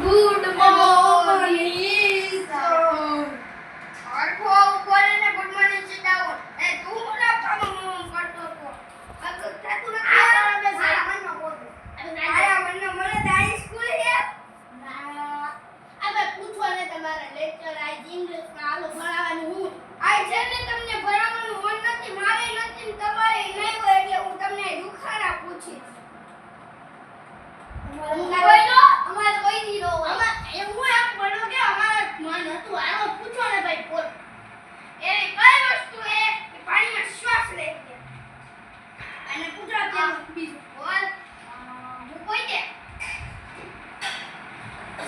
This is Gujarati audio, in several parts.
Good morning sir. આખો બોલે ગુડ મોર્નિંગ સિટ ડાઉન. એ તું ના પામ કરતો તો. અગર થાતું નથી. આ તમે સારા મનમાં બોલો. સારા મનમાં મને તારી સ્કૂલ છે. હવે પૂછો ને તમારા લેક્ચર આ ઇંગ્લિશ માં આલો ભણાવવાનું હું. આ છે ને તમને ભણાવવાનું મન નથી, મારે નથી ને તમારે નહીં હોય એટલે હું તમને દુખાડા પૂછીશ. બોલો અમાર કોઈ ની રો અમાર એવું એમ બોલો કે અમાર મન હતું આનો પૂછો ને ભાઈ બોલ. એવી કઈ વસ્તુ છે કે પાણીમાં શ્વાસ લે છે? અને પૂછો કે બીજું બોલ. હું કોઈ દે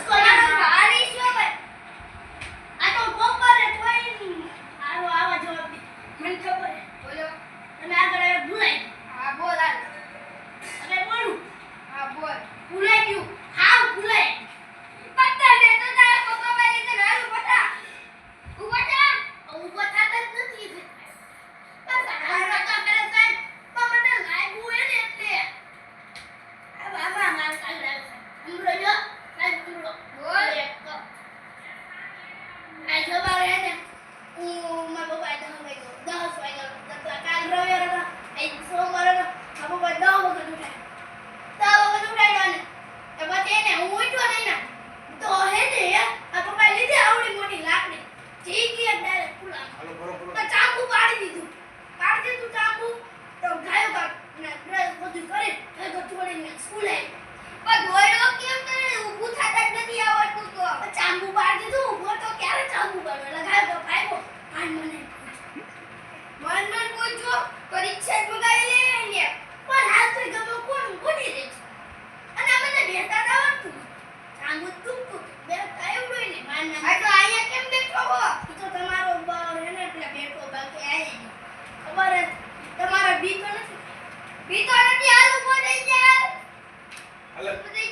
સારી શું ભાઈ આ તો કોપર હે કોઈ આવો આવા જવાબ દે મને ખબર હે. બોલો. અને આગળ ભૂલાઈ હા બોલ હાલ. હવે બોલું હા બોલ. ભૂલાઈ ગયું હાવ ભૂલાઈ પત્તા દે તો તારા પપ્પા ભાઈ રીતે હાલું પત્તા. ઊભા થા. ઊભો થાતા જ નથી બસ આ તો કરે સાહેબ પણ મને લાગ્યું હે ને એટલે આ બાબા માર કાલ લાગ્યું હમરો જો સાહેબ હમરો બોલ. એક આ જવાબ હે ને હું મારા પપ્પા તો હવે 10 વાગ્યા કાલ રવિવાર હતો એ સોમવાર હતો મારા પપ્પા 10 વખત ઉઠાડ્યા ને તો પછી એને હું ઉઠ્યો નહીં ને તો હે ને આ પપ્પા લીધે આવડી મોટી લાકડી ચીકી એક ડાયરેક્ટ પુલા તો ચાકુ પાડી દીધું ચાકુ તો ગાયો કા બ્રશ બધું કરી એ તો છોડીને સ્કૂલે પણ દોડ્યો કેમ કરે? ઊભું થાતા જ નથી આવડતું તો. ચાકુ પાડી દીધું ઉભો તો ક્યારે ચાકુ પાડ્યો એટલે ગાયો તો ભાગ્યો આન મને મન પૂછો પરીક્ષા જ મગાવી લે ને. પણ હાલ તો ગમે કોણ ગોડી દે છે અને મને બેતા આવડતું ચાંગુ તું બે કાયવડું ને માન આ તો અહીંયા કેમ બેઠો હો? તો તમારો બાર હે ને એટલે બેઠો બાકી આય ખબર હે તમારા બી તો નથી બીતો નથી હાલ ઉભો થઈ જા. હાલે. બધે